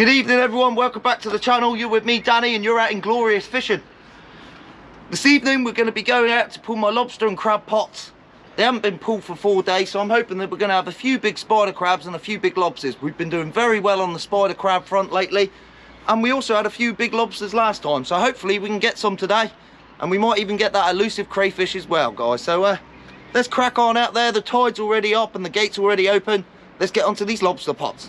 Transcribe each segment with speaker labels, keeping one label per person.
Speaker 1: Good evening everyone, welcome back to the channel. You're with me, Danny, and you're out Inglorious fishing. This evening we're going to be going out to pull my lobster and crab pots. They haven't been pulled for 4 days, so I'm hoping that we're going to have a few big spider crabs and a few big lobsters. We've been doing very well on the spider crab front lately, and we also had a few big lobsters last time, so hopefully we can get some today, and we might even get that elusive crayfish as well, guys. So let's crack on out there. The tide's already up and the gate's already open. Let's get onto these lobster pots.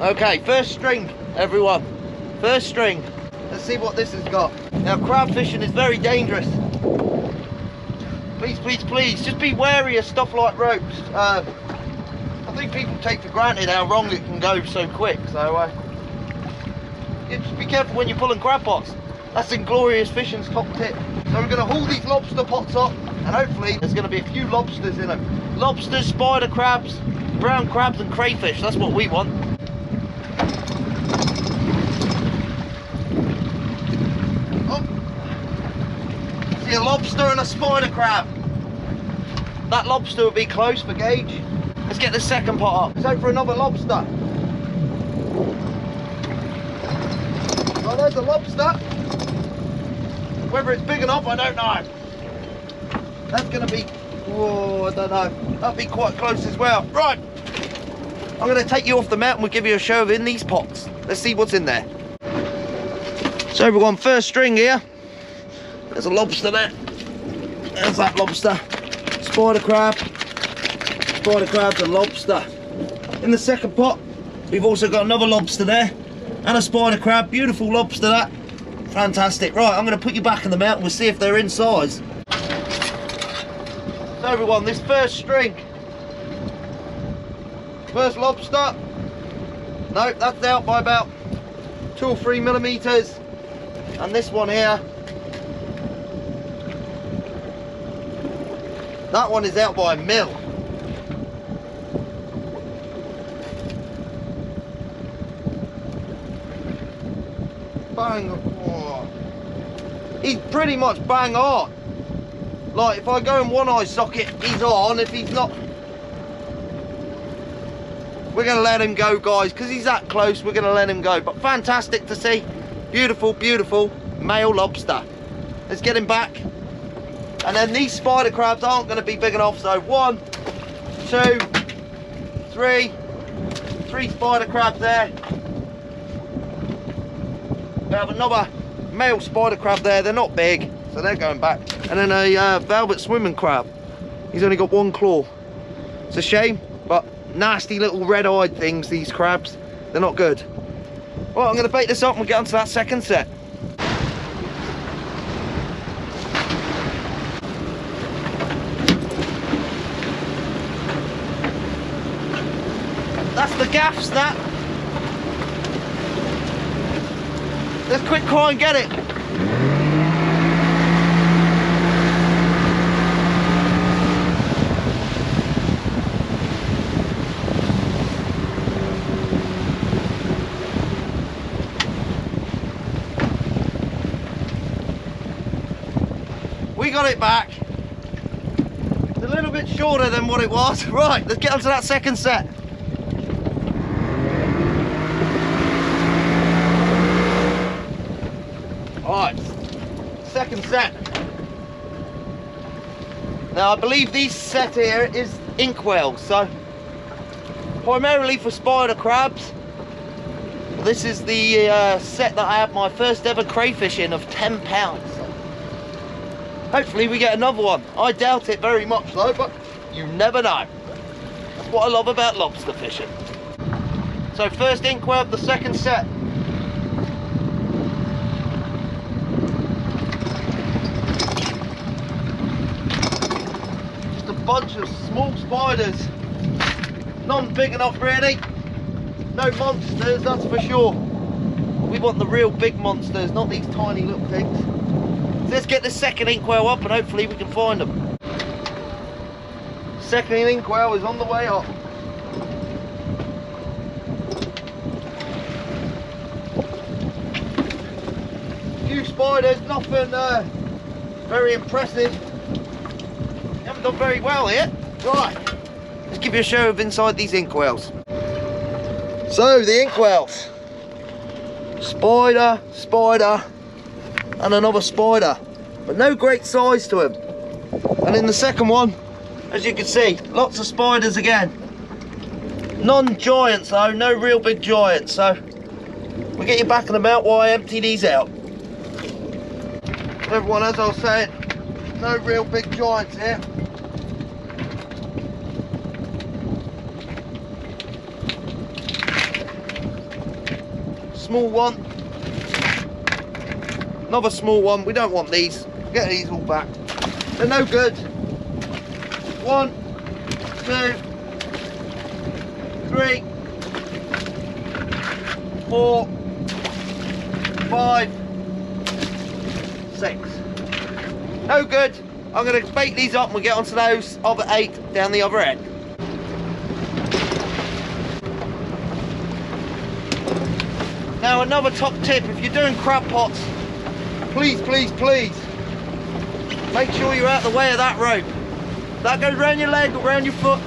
Speaker 1: Okay, first string, everyone. First string. Let's see what this has got. Now, crab fishing is very dangerous. Please, please, please, just be wary of stuff like ropes. I think people take for granted how wrong it can go so quick. So, just be careful when you're pulling crab pots. That's Inglorious fishing's top tip. So we're going to haul these lobster pots up, and hopefully there's going to be a few lobsters in them. Lobsters, spider crabs, brown crabs, and crayfish. That's what we want. A lobster and a spider crab. That lobster will be close for gauge. Let's get the second pot up. Let's hope for another lobster. Oh, there's a lobster. Whether it's big enough, I don't know. That's going to be, oh, I don't know. That'll be quite close as well. Right, I'm going to take you off the mat and we'll give you a show of in these pots. Let's see what's in there. So everyone, first string here. There's a lobster there. There's that lobster. Spider crabs and lobster. In the second pot, we've also got another lobster there and a spider crab. Beautiful lobster, that. Fantastic. Right, I'm going to put you back in the mount and we'll see if they're in size. So everyone, this first string. First lobster. No, that's out by about 2 or 3 millimeters. And this one here, that one is out by a mil. Bang. Oh. He's pretty much bang on. Like, if I go in one eye socket, he's on. If he's not, we're going to let him go, guys, because he's that close. We're going to let him go. But fantastic to see. Beautiful, beautiful male lobster. Let's get him back. And then these spider crabs aren't going to be big enough, so 1, 2, 3, 3 spider crabs there. We have another male spider crab there. They're not big, so they're going back. And then a velvet swimming crab. He's only got 1 claw. It's a shame, but nasty little red-eyed things, these crabs. They're not good. Right, I'm going to bait this up and we'll get onto that second set. That's the gaffs, that. Let's quick try and get it. We got it back. It's a little bit shorter than what it was. Right, let's get onto that second set. Alright, second set. Now I believe this set here is ink whales, so primarily for spider crabs. This is the set that I had my first ever crayfish in of 10 pounds. Hopefully we get another one. I doubt it very much though, but you never know. That's what I love about lobster fishing. So first ink whale of the second set. Bunch of small spiders, none big enough really, no monsters, that's for sure. We want the real big monsters, not these tiny little things. So let's get the second inkwell up and hopefully we can find them. second inkwell is on the way up. Few spiders, nothing very impressive. You haven't done very well here. Right, let's give you a show of inside these inkwells. So the inkwells, spider, spider, and another spider, but no great size to them. And in the second one, as you can see, lots of spiders again. Non-giants though, no real big giants. So we'll get you back in about while I empty these out. Everyone, as I was saying, no real big giants here. Small one, another small one. We don't want these. Get these all back. They're no good. 1, 2, 3, 4, 5, 6. No good. I'm going to bait these up and we'll get onto those other 8 down the other end. Now another top tip, if you're doing crab pots, please, please, please, make sure you're out of the way of that rope. If that goes around your leg or around your foot,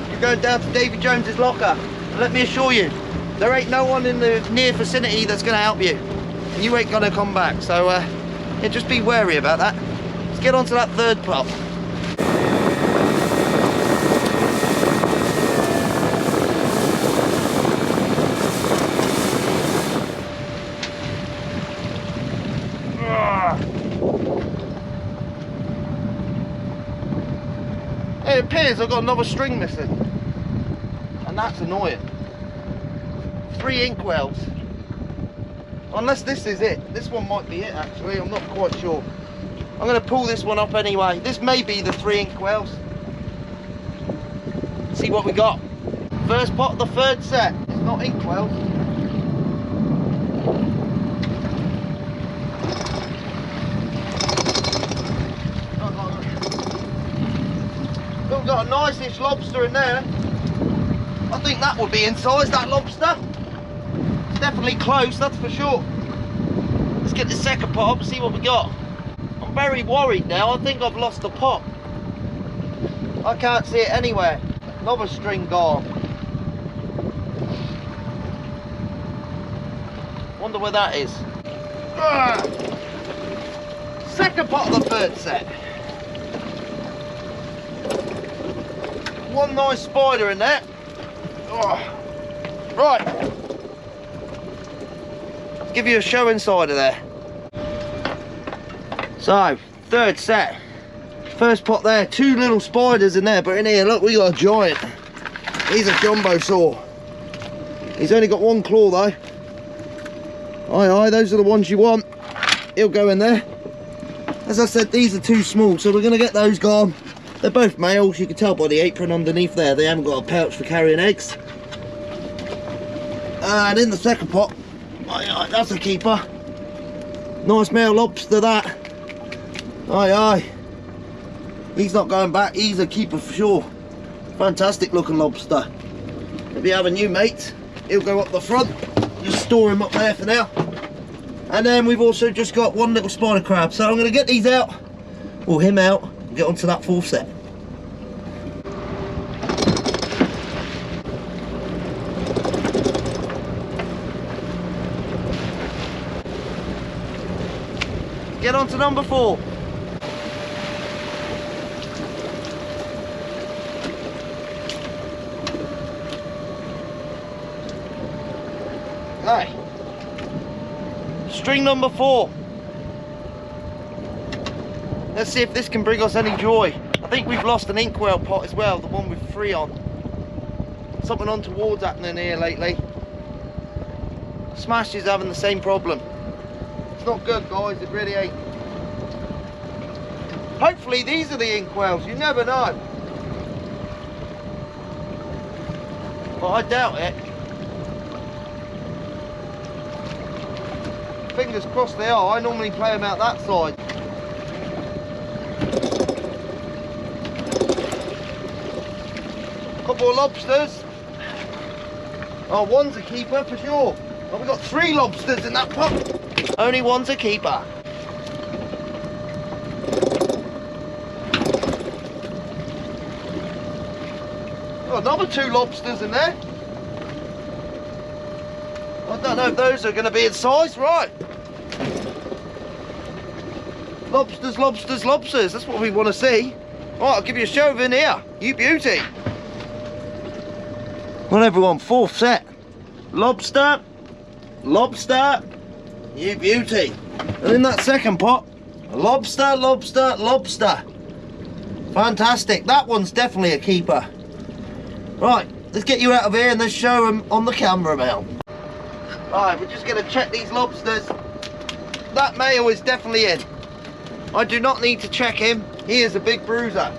Speaker 1: you're going down to Davy Jones's locker. And let me assure you, there ain't no one in the near vicinity that's going to help you. And you ain't going to come back. So yeah, just be wary about that. Let's get onto that third pot. It appears I've got another string missing, and that's annoying. 3 inkwells, unless this is it. This one might be it actually, I'm not quite sure. I'm going to pull this one up anyway. This may be the 3 inkwells. See what we got. First pot of the third set. It's not inkwells. We've got a nice-ish lobster in there. I think that would be in size, that lobster. It's definitely close, that's for sure. Let's get the second pot up and see what we got. I'm very worried now. I think I've lost the pot. I can't see it anywhere. Another string gone. Wonder where that is. Second pot of the third set. One nice spider in there. Right, let's give you a show inside of there. So, third set. First pot there, 2 little spiders in there, but in here, look, we got a giant. He's a jumbo saw. He's only got 1 claw though. Aye, aye, those are the ones you want. He'll go in there. As I said, these are too small, so we're going to get those gone. They're both males, you can tell by the apron underneath there, they haven't got a pouch for carrying eggs. And in the second pot, that's a keeper. Nice male lobster that. Aye, aye. He's not going back, he's a keeper for sure. Fantastic looking lobster. If you have a new mate, he'll go up the front. Just store him up there for now. And then we've also just got 1 little spider crab. So I'm going to get these out, or him out, and get onto that 4th set. Get on to number 4. Right. String number 4. Let's see if this can bring us any joy. I think we've lost an inkwell pot as well, the one with 3 on. Something untoward's happening here lately. Smash is having the same problem. It's not good, guys, it really ain't. Hopefully these are the inkwells, you never know. But I doubt it. Fingers crossed they are. I normally play them out that side. more lobsters. Oh, one's a keeper for sure. Oh, we've got 3 lobsters in that pot. Only one's a keeper. Oh, another 2 lobsters in there. I don't know if those are going to be in size. Right. Lobsters, lobsters, lobsters. That's what we want to see. Right, I'll give you a show of in here. You beauty. Well, everyone, 4th set. Lobster, lobster, you beauty. And in that second pot, lobster, lobster, lobster. Fantastic. That one's definitely a keeper. Right, let's get you out of here and let's show them on the camera now. Right, we're just going to check these lobsters. That male is definitely in. I do not need to check him. He is a big bruiser.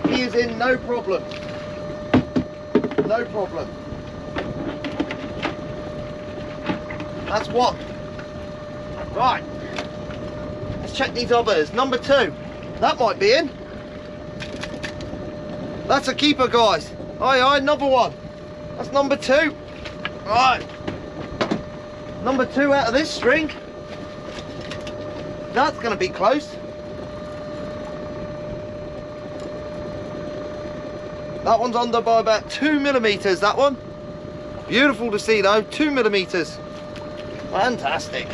Speaker 1: He is in, no problem. No problem. That's one. Right. Let's check these others. Number 2. That might be in. That's a keeper, guys. Aye, another one. That's number 2. Right. Number 2 out of this string. That's going to be close. That one's under by about 2 millimeters, that one. Beautiful to see though, 2 millimeters. Fantastic.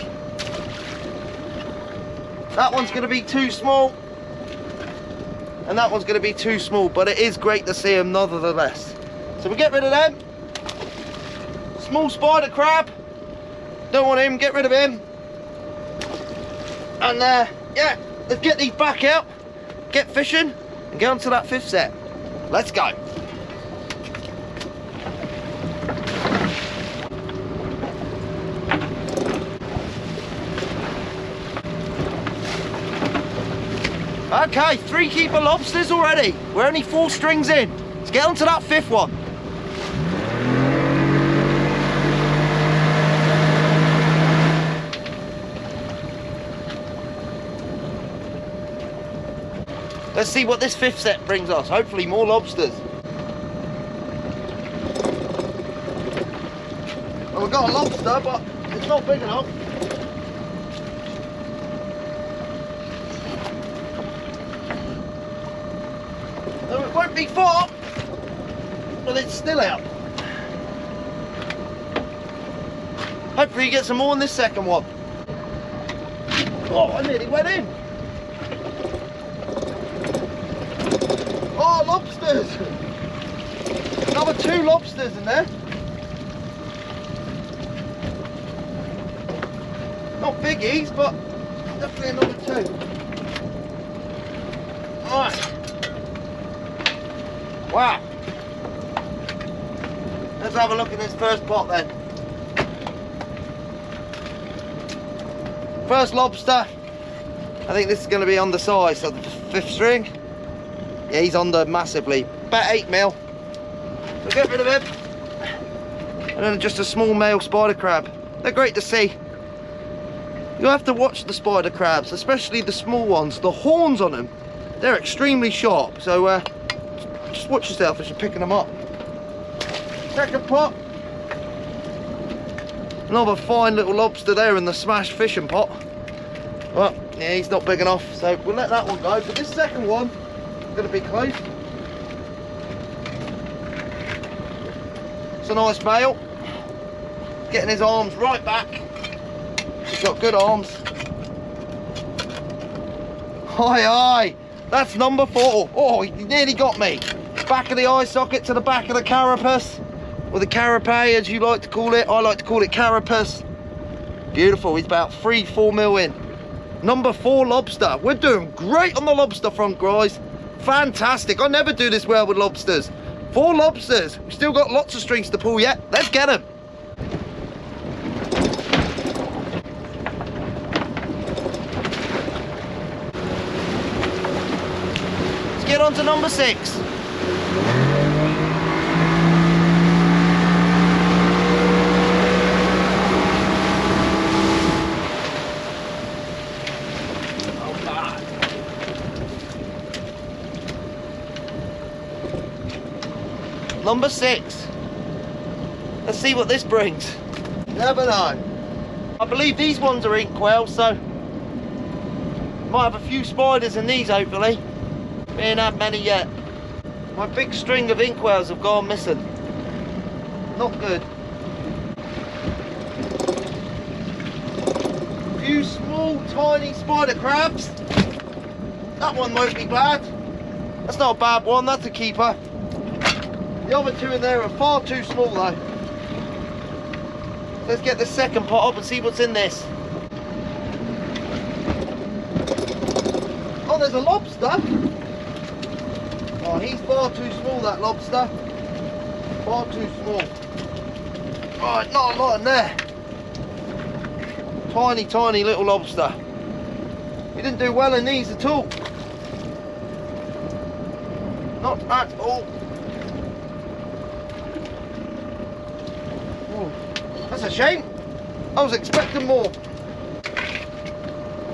Speaker 1: That one's going to be too small. And that one's going to be too small, but it is great to see them nonetheless. So we get rid of them. Small spider crab. Don't want him, get rid of him. And yeah, let's get these back out, get fishing, and get on to that 5th set. Let's go. Okay, 3 keeper lobsters already. We're only 4 strings in. Let's get on to that 5th one. Let's see what this 5th set brings us. Hopefully more lobsters. Well, we've got a lobster, but it's not big enough. No, it won't be far, but it's still out. Hopefully you get some more in this second one. Oh, I nearly went in. Oh, lobsters! Another 2 lobsters in there. Not biggies, but definitely another 2. Alright. Wow. Let's have a look at this first pot then. First lobster. I think this is going to be on the size of the 5th string. Yeah, he's under massively. About 8 mil. So get rid of him. And then just a small male spider crab. They're great to see. You have to watch the spider crabs, especially the small ones. The horns on them, they're extremely sharp. So just watch yourself as you're picking them up. Second pot. Another fine little lobster there in the smashed fishing pot. Well, yeah, he's not big enough, so we'll let that one go. But this second one, going to be close. It's a nice male. Getting his arms right back. He's got good arms. Aye, aye. That's number 4. Oh, he nearly got me. Back of the eye socket to the back of the carapace. Or the carapace, as you like to call it. I like to call it carapace. Beautiful. He's about 3-4 mil in. Number 4 lobster. We're doing great on the lobster front, guys. Fantastic. I never do this well with lobsters. 4 lobsters. We've still got lots of strings to pull yet. Let's get them. Let's get on to number 6. Number 6. Let's see what this brings. Never know. I believe these ones are inkwells, so might have a few spiders in these hopefully. We ain't had many yet. My big string of inkwells have gone missing. Not good. A few small tiny spider crabs. That one won't be bad. That's not a bad one, that's a keeper. The other two in there are far too small though. Let's get the second pot up and see what's in this. Oh, there's a lobster. Oh, he's far too small, that lobster. Far too small. Right, not a lot in there. Tiny, tiny little lobster. We didn't do well in these at all. Not at all. Ooh, that's a shame. I was expecting more.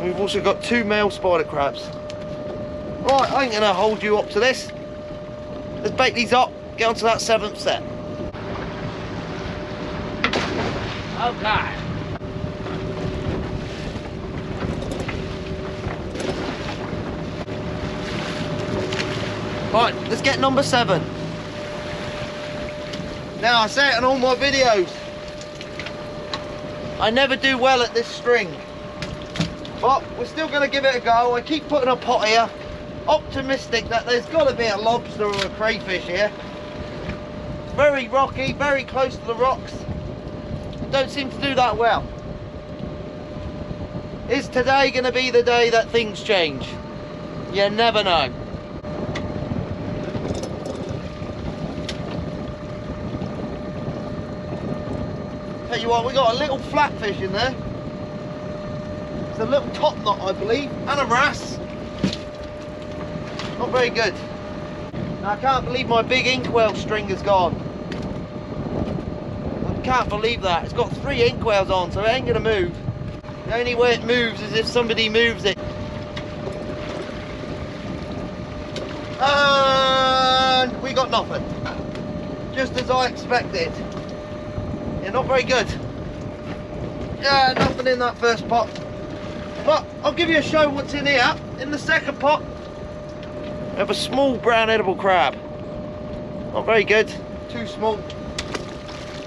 Speaker 1: We've also got 2 male spider crabs. Right, I ain't gonna hold you up to this. Let's bait these up, get onto that 7th set. Okay. Right, let's get number 7. Now, I say it in all my videos, I never do well at this string. But we're still going to give it a go. I keep putting a pot here, optimistic that there's got to be a lobster or a crayfish here. It's very rocky, very close to the rocks. Don't seem to do that well. Is today going to be the day that things change? You never know. Tell you what, we got a little flatfish in there. It's a little top knot, I believe, and a wrasse. Not very good. Now, I can't believe my big inkwell string is gone. I can't believe that. It's got 3 inkwells on, so it ain't gonna move. The only way it moves is if somebody moves it. And we got nothing. Just as I expected. Yeah, not very good. Yeah, nothing in that first pot. But I'll give you a show what's in here. In the second pot, we have a small brown edible crab. Not very good, too small.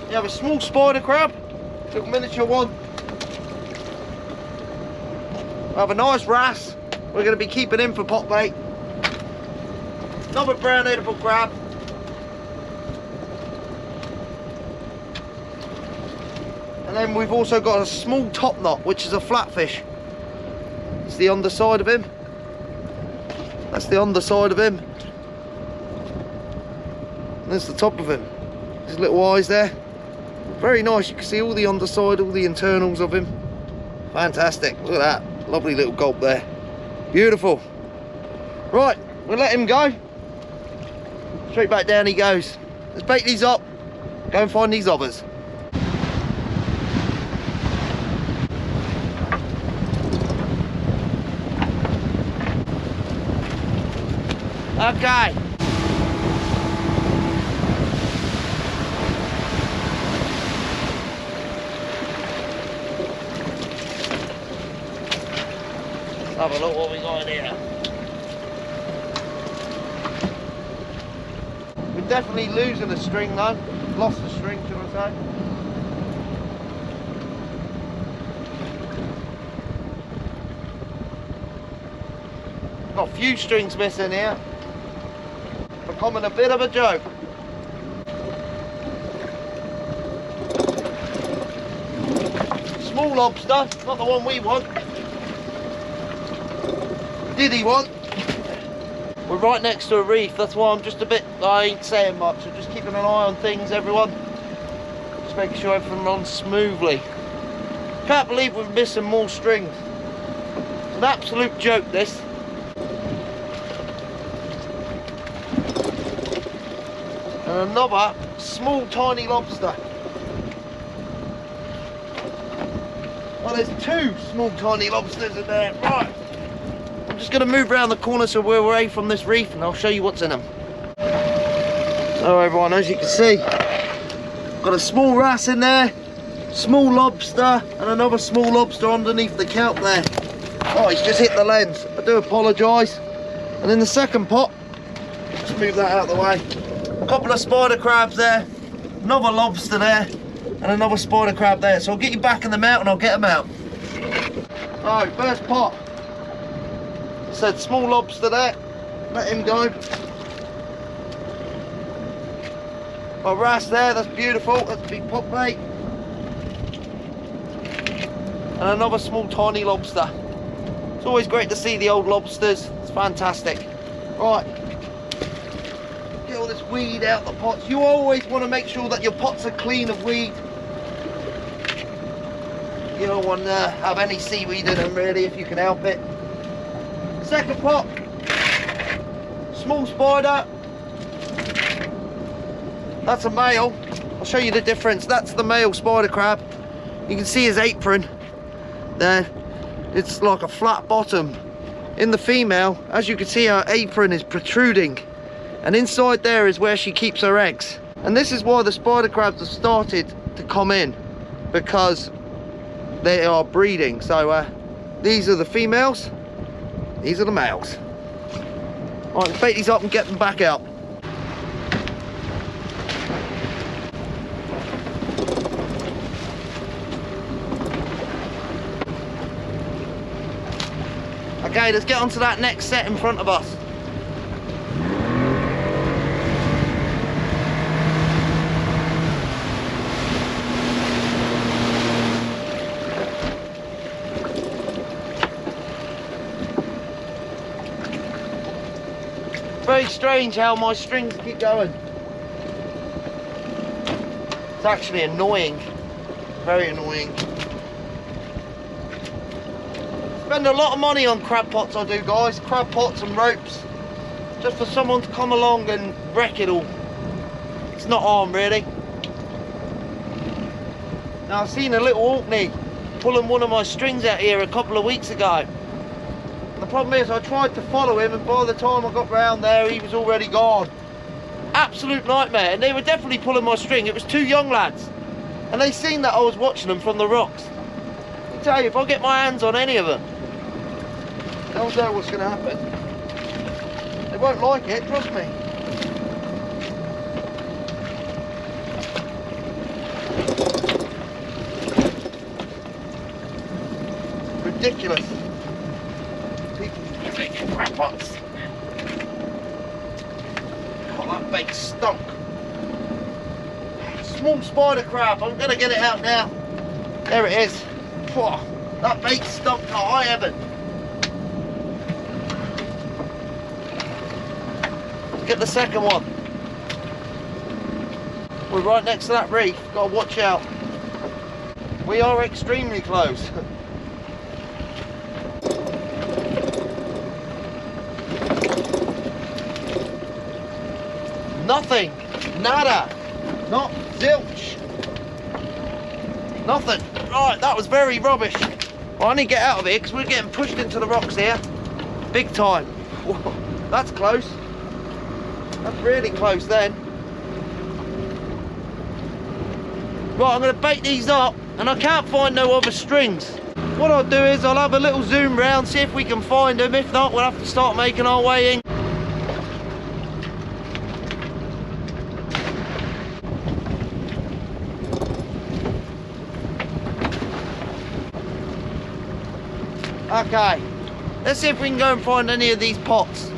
Speaker 1: You have a small spider crab, little miniature one. We have a nice wrasse. We're going to be keeping him for pot bait. Another brown edible crab. And then we've also got a small top knot, which is a flatfish. It's the underside of him. That's the underside of him. And there's the top of him. His little eyes there. Very nice. You can see all the underside, all the internals of him. Fantastic. Look at that. Lovely little gulp there. Beautiful. Right, we'll let him go. Straight back down he goes. Let's bait these up. Go and find these others. Okay. Let's have a look what we got in here. We're definitely losing a string though. Lost a string, should I say. Got a few strings missing here. Becoming a bit of a joke. Small lobster, not the one we want. Did he want? We're right next to a reef, that's why I'm just a bit, I ain't saying much. I'm just keeping an eye on things, everyone. Just making sure everything runs smoothly. Can't believe we're missing more strings. It's an absolute joke, this. And another small tiny lobster. Well, there's 2 small tiny lobsters in there. Right, I'm just going to move around the corner so we're away from this reef and I'll show you what's in them. So So everyone, as you can see, got a small wrasse in there, small lobster, and another small lobster underneath the kelp there. Oh, he's just hit the lens. I do apologise. And in the second pot, let's move that out of the way. A couple of spider crabs there, another lobster there, and another spider crab there. So I'll get you back in the mount and I'll get them out. Alright, first pot. Said small lobster there. Let him go. Got wrasse there, that's beautiful. That's a big pot bait. And another small tiny lobster. It's always great to see the old lobsters. It's fantastic. Right. Get all this weed out the pots. You always want to make sure that your pots are clean of weed. You don't want to have any seaweed in them really if you can help it. Second pot. Small spider. That's a male. I'll show you the difference. That's the male spider crab. You can see his apron there. It's like a flat bottom. In the female, as you can see, her apron is protruding, and inside there is where she keeps her eggs. And this is why the spider crabs have started to come in, because they are breeding. So these are the females, these are the males. All right, let's bait these up and get them back out. Okay, let's get onto that next set in front of us. Very strange how my strings keep going. It's actually annoying, very annoying. Spend a lot of money on crab pots, I do, guys. Crab pots and ropes, just for someone to come along and wreck it all. It's not on really. Now I've seen a little Orkney pulling one of my strings out here a couple of weeks ago. The problem is I tried to follow him, and by the time I got round there he was already gone. Absolute nightmare. And they were definitely pulling my string. It was two young lads, and they seen that I was watching them from the rocks. I tell you, if I get my hands on any of them, they'll know what's going to happen. They won't like it, trust me. Ridiculous. Crab pots. Oh, that bait stunk. Small spider crab. I'm going to get it out now. There it is. Oh, that bait stunk to high heaven. Get the second one. We're right next to that reef. Got to watch out. We are extremely close. Nothing, nada, not zilch, nothing. Right, that was very rubbish. Well, I need to get out of here because we're getting pushed into the rocks here, big time. Whoa, that's close. That's really close then. Right, I'm going to bait these up, and I can't find no other strings. What I'll do is I'll have a little zoom round, see if we can find them. If not, we'll have to start making our way in. Okay, let's see if we can go and find any of these pots.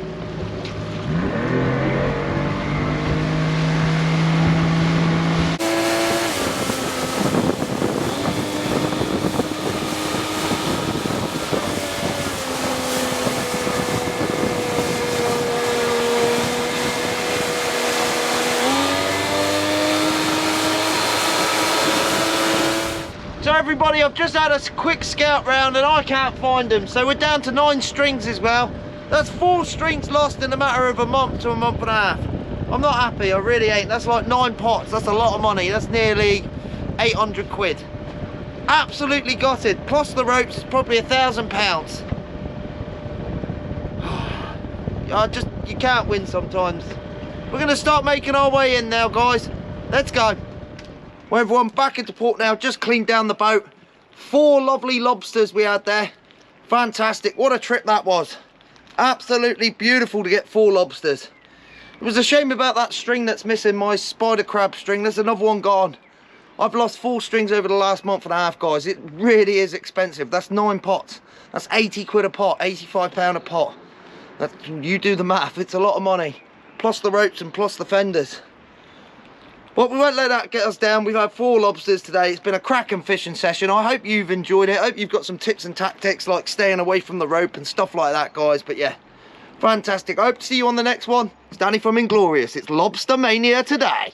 Speaker 1: So everybody, I've just had a quick scout round and I can't find them. So we're down to 9 strings as well. That's 4 strings lost in a matter of a month to a month and a half. I'm not happy, I really ain't. That's like 9 pots, that's a lot of money. That's nearly 800 quid. Absolutely gutted. Plus the ropes is probably £1,000. You can't win sometimes. We're gonna start making our way in now, guys. Let's go. Well, everyone, back into port now. Just cleaned down the boat. 4 lovely lobsters we had there. Fantastic. What a trip that was. Absolutely beautiful to get 4 lobsters. It was a shame about that string that's missing, my spider crab string. There's another one gone. I've lost 4 strings over the last month and a half, guys. It really is expensive. That's 9 pots. That's 80 quid a pot, 85 pound a pot. You do the math, it's a lot of money. Plus the ropes and plus the fenders. But we won't let that get us down. We've had 4 lobsters today. It's been a cracking fishing session. I hope you've enjoyed it. I hope you've got some tips and tactics like staying away from the rope and stuff like that, guys. But yeah, fantastic. I hope to see you on the next one. It's Danny from Inglorious. It's Lobster Mania today.